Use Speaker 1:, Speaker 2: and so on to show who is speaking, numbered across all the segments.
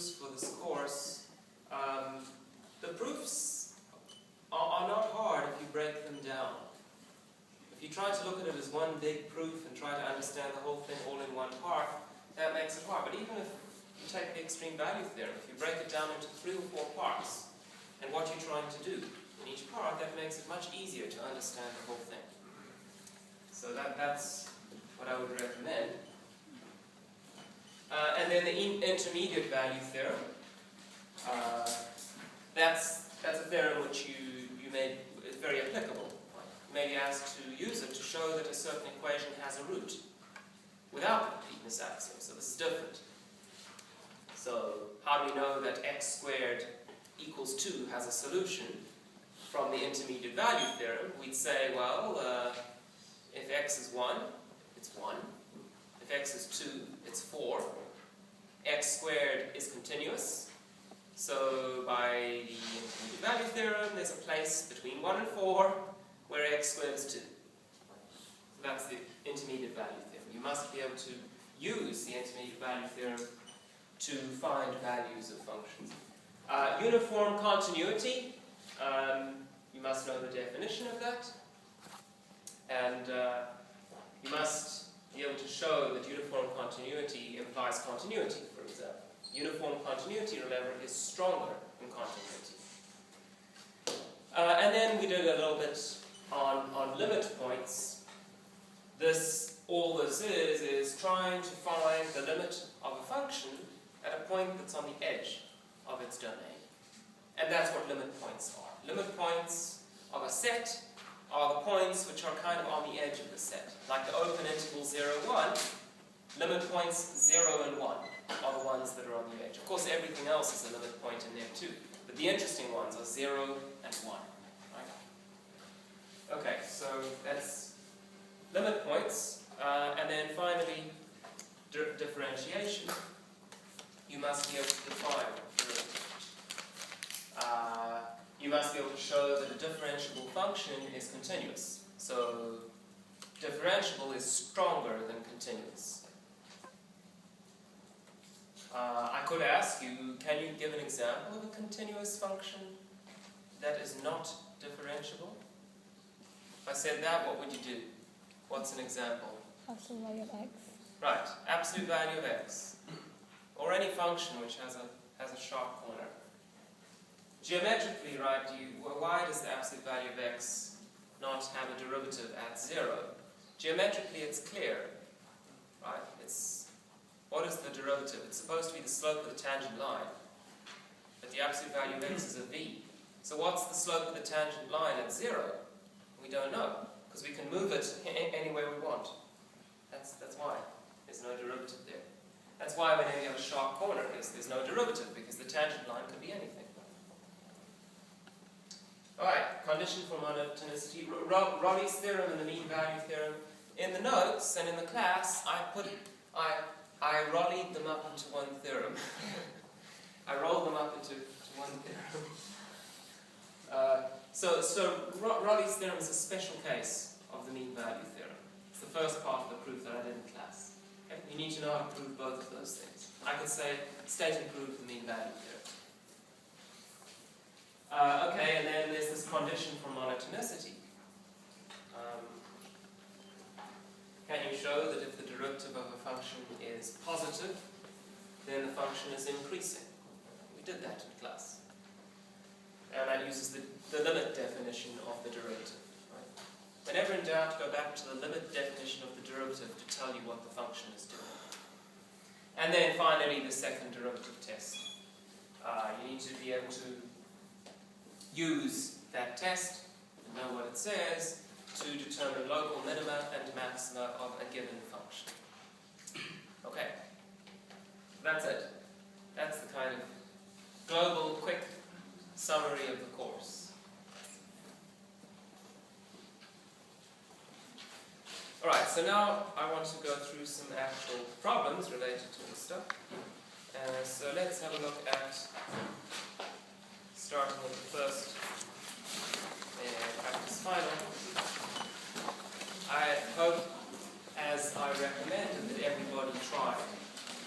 Speaker 1: proofs for this course, the proofs are not hard if you break them down. If you try to look at it as one big proof and try to understand the whole thing all in one part, that makes it hard. But even if you take the extreme value theorem, if you break it down into 3 or 4 parts, and what you're trying to do in each part, that makes it much easier to understand the whole thing. So that's what I would recommend. And then the intermediate value theorem. That's a theorem which is very applicable. You may be asked to use it to show that a certain equation has a root without the completeness axiom. So this is different. So how do we know that x squared equals 2 has a solution? From the intermediate value theorem, we'd say, well, if x is 1, it's 1. If x is 2, it's 4. X squared is continuous. So by the intermediate value theorem, there's a place between 1 and 4 where x squared is 2. So that's the intermediate value theorem. You must be able to use the intermediate value theorem to find values of functions. Uniform continuity. You must know the definition of that. And you must be able to show that uniform continuity implies continuity, for example. Uniform continuity, remember, is stronger than continuity. And then we did a little bit on limit points. All this is trying to find the limit of a function at a point that's on the edge of its domain. And that's what limit points are. Limit points of a set are the points which are kind of on the edge of the set. Like the open interval 0, 1, limit points 0 and 1 are the ones that are on the edge. Of course, everything else is a limit point in there too. But the interesting ones are 0 and 1. Right? Okay, so that's limit points. And then finally, differentiation. You must be able to define derivative. You must be able to show that a differentiable function is continuous. So differentiable is stronger than continuous. I could ask you, can you give an example of a continuous function that is not differentiable? If I said that, what would you do? What's an example?
Speaker 2: Absolute value of x.
Speaker 1: Right, absolute value of x. Or any function which has a sharp corner. Geometrically, right, why does the absolute value of x not have a derivative at 0? Geometrically, it's clear, right? What is the derivative? It's supposed to be the slope of the tangent line, but the absolute value of x is a v. So what's the slope of the tangent line at 0? We don't know, because we can move it any way we want. That's why there's no derivative there. That's why whenever you have a sharp corner, there's no derivative, because the tangent line could be anything. Alright, condition for monotonicity. Raleigh's theorem and the mean value theorem. In the notes and in the class, I Raleigh'd them up into one theorem. I rolled them up into one theorem. So Raleigh's theorem is a special case of the mean value theorem. It's the first part of the proof that I did in class. Okay? You need to know how to prove both of those things. I could say, state and prove the mean value theorem. Okay, and then there's this condition for monotonicity. Can you show that if the derivative of a function is positive, then the function is increasing? We did that in class. And that uses the limit definition of the derivative. Right? Whenever in doubt, go back to the limit definition of the derivative to tell you what the function is doing. And then finally, the second derivative test. You need to be able to use that test and know what it says to determine local minima and maxima of a given function. Okay, that's it. That's the kind of global, quick summary of the course. Alright, so now I want to go through some actual problems related to this stuff. So let's have a look at, starting with the first practice final. I hope, as I recommended, that everybody try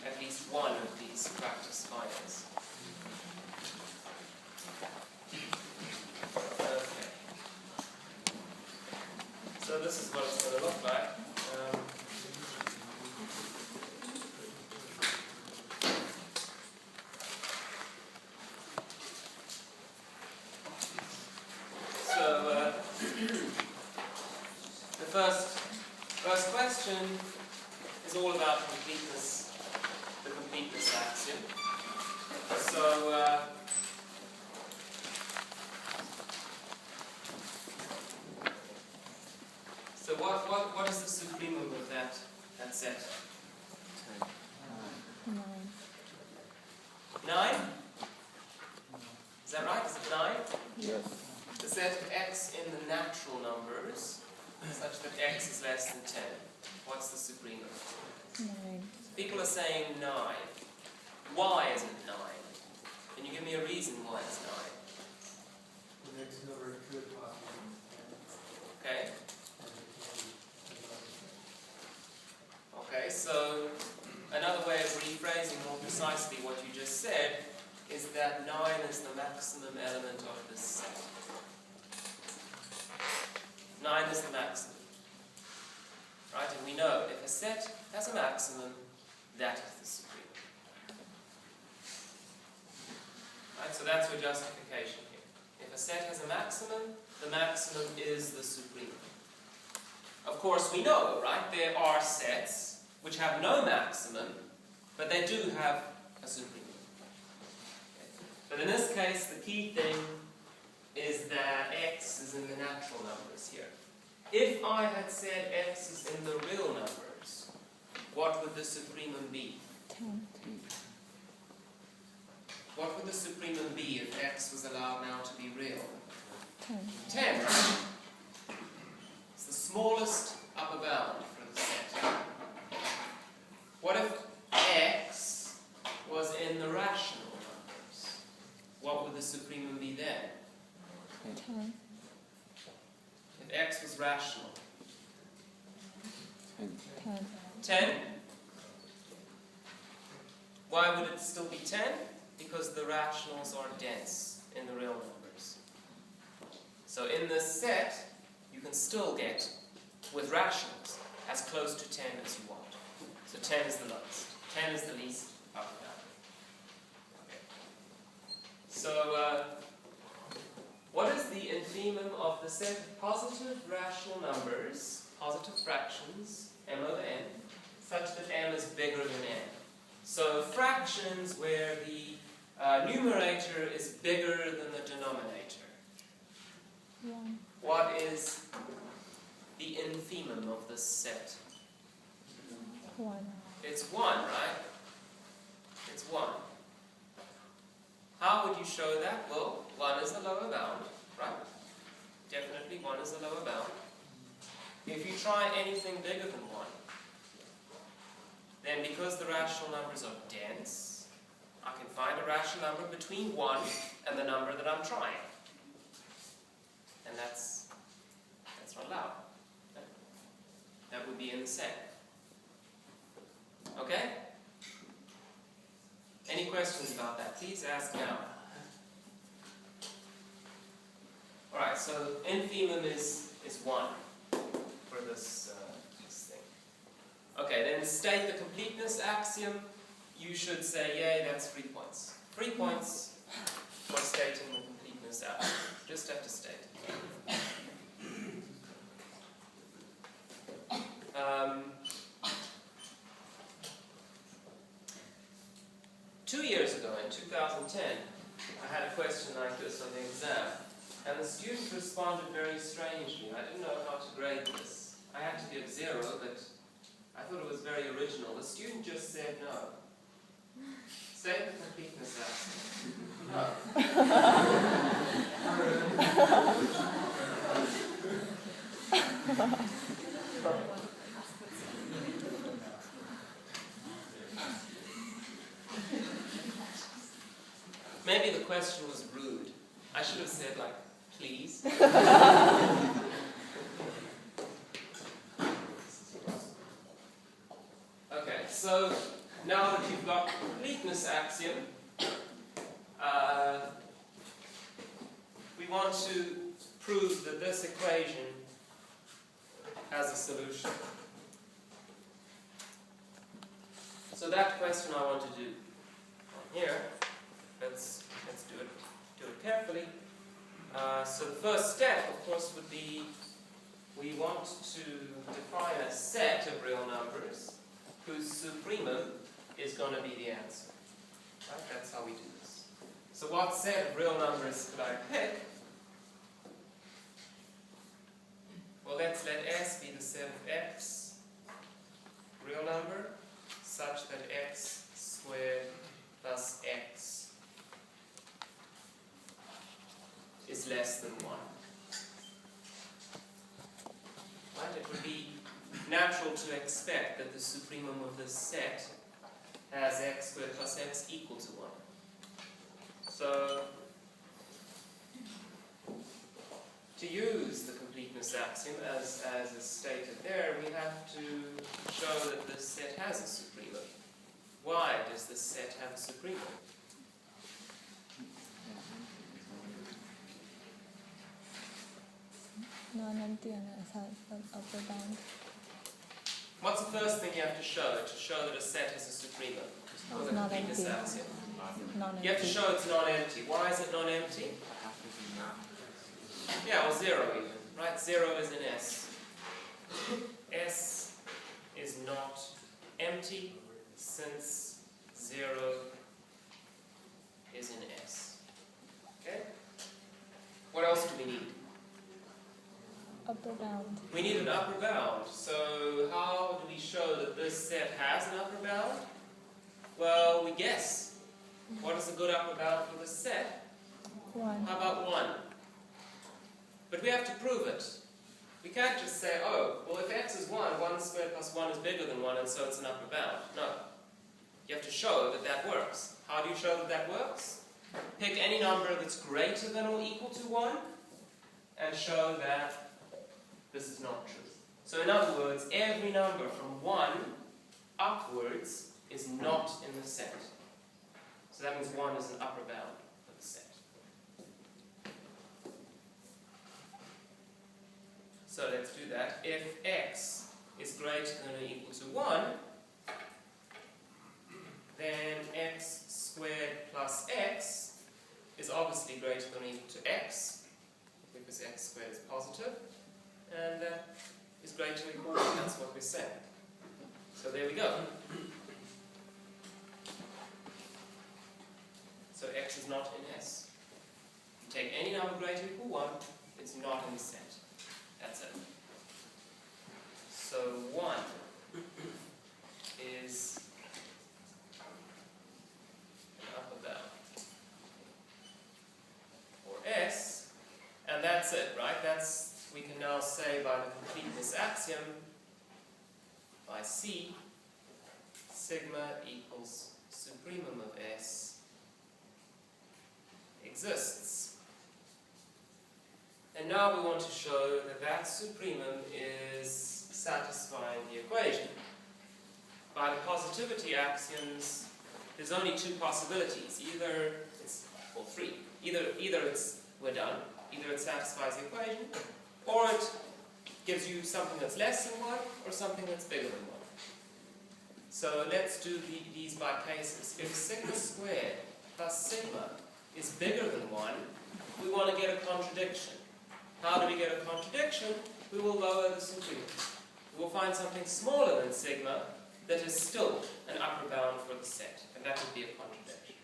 Speaker 1: at least least one of these practice findings. Okay. So this is what it's going to look like. The first question is all about completeness, the completeness axiom. So what is the supremum of that set? 9? Is that right? Is it 9?
Speaker 2: Yes.
Speaker 1: The set of x in the natural numbers such that x is less than 10. What's the supremum?
Speaker 2: 9.
Speaker 1: People are saying 9. Why is it 9? Can you give me a reason why it's 9?
Speaker 3: The next number could possibly be 10.
Speaker 1: Okay. Okay, so another way of rephrasing more precisely what you just said is that 9 is the maximum element of this set. 9 is the maximum. Right? And we know if a set has a maximum, that is the supremum. Right? So that's your justification here. If a set has a maximum, the maximum is the supremum. Of course, we know, right, there are sets which have no maximum, but they do have a supremum. Okay. But in this case, the key thing is that x is in the natural numbers here. If I had said x is in the real numbers, what would the supremum be?
Speaker 2: 10.
Speaker 1: What would the supremum be if x was allowed now to be real?
Speaker 2: 10.
Speaker 1: 10, right? It's the smallest upper bound for the set. What if x was in the rational numbers? What would the supremum be then?
Speaker 2: 10.
Speaker 1: If x was rational.
Speaker 2: 10.
Speaker 1: 10? Why would it still be 10? Because the rationals are dense in the real numbers. So in this set, you can still get, with rationals, as close to 10 as you want. So 10 is the lowest. 10 is the least upper bound. Okay. So, what is the infimum of the set of positive rational numbers, positive fractions, m over n, such that m is bigger than n? So fractions where the numerator is bigger than the denominator.
Speaker 2: 1.
Speaker 1: What is the infimum of this set?
Speaker 2: 1.
Speaker 1: It's 1, right? It's 1. How would you show that? Well, 1 is the lower bound, right? Definitely 1 is the lower bound. If you try anything bigger than 1, then because the rational numbers are dense, I can find a rational number between 1 and the number that I'm trying. And that's not allowed. That would be in the set. Okay? Any questions about that? Please ask now. Alright, so infimum is 1 for this thing. Okay, then state the completeness axiom. You should say, yay, that's 3 points. 3 points for stating the completeness axiom. Just have to state it. 2 years ago, in 2010, I had a question like this on the exam, and the student responded very strangely. I didn't know how to grade this. I had to give 0, but I thought it was very original. The student just said no. State the completeness axiom. No. Maybe the question was rude. I should have said, like, please. Okay, so now that you've got axiom. We want to prove that this equation has a solution. So that question I want to do here. Let's do it carefully. So the first step, of course, would be we want to define a set of real numbers whose supremum is going to be the answer. Right? That's how we do this. So what set of real numbers could I pick? Well, let's let S be the set of x, real number, such that x squared plus x is less than 1. Right? It would be natural to expect that the supremum of this set has x squared plus x equal to 1. So, to use the completeness axiom, as is stated there, we have to show that this set has a supremum. Why does this set have a supremum?
Speaker 2: Non-empty and it has an upper bound.
Speaker 1: What's the first thing you have to show that a set has a supremum?
Speaker 2: It's not empty.
Speaker 1: Axiom.
Speaker 2: Non-empty.
Speaker 1: You have to show it's non-empty. Why is it non-empty? Yeah, or 0 even. Right? 0 is in S. S is not empty since 0 is in S. Okay? What else do we need?
Speaker 2: Upper bound.
Speaker 1: We need an upper bound. So how do we show that this set has an upper bound? Well, we guess. What is a good upper bound for this set?
Speaker 2: 1.
Speaker 1: How about 1? But we have to prove it. We can't just say, oh, well if x is 1, 1 squared plus 1 is bigger than 1 and so it's an upper bound. No. You have to show that that works. How do you show that that works? Pick any number that's greater than or equal to 1 and show that this is not true. So in other words, every number from 1 upwards is not in the set. So that means 1 is an upper bound of the set. So let's do that. If x is greater than or equal to 1, then x squared plus x is obviously greater than or equal to x, because x squared is positive, and is greater than or equal to 1. That's what we're saying. So there we go. So x is not in S. You take any number greater than or equal to 1, it's not in the set. That's it. So 1 is an upper bound for S, and that's it, right? That's, we can now say by the completeness axiom, by C, sigma equals supremum of S exists. And now we want to show that that supremum is satisfying the equation. By the positivity axioms, there's only 2 possibilities. Either it's, or 3. Either it's, we're done. Either it satisfies the equation, or it gives you something that's less than 1, or something that's bigger than 1. So let's do these by cases. If sigma squared plus sigma is bigger than 1, we want to get a contradiction. How do we get a contradiction? We will lower the supremum. We will find something smaller than sigma that is still an upper bound for the set, and that would be a contradiction.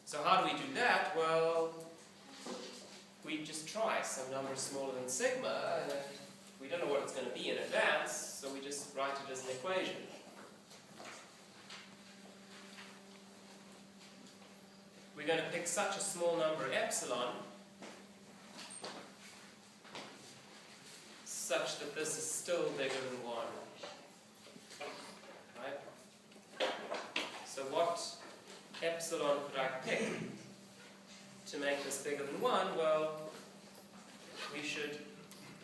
Speaker 1: So how do we do that? Well, we just try some number smaller than sigma, and we don't know what it's going to be in advance, so we just write it as an equation. We're going to pick such a small number epsilon such that this is still bigger than 1. Right? So what epsilon could I pick to make this bigger than 1? Well, we should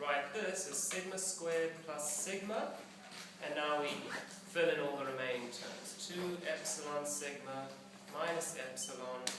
Speaker 1: write this as sigma squared plus sigma, and now we fill in all the remaining terms. 2 epsilon sigma minus epsilon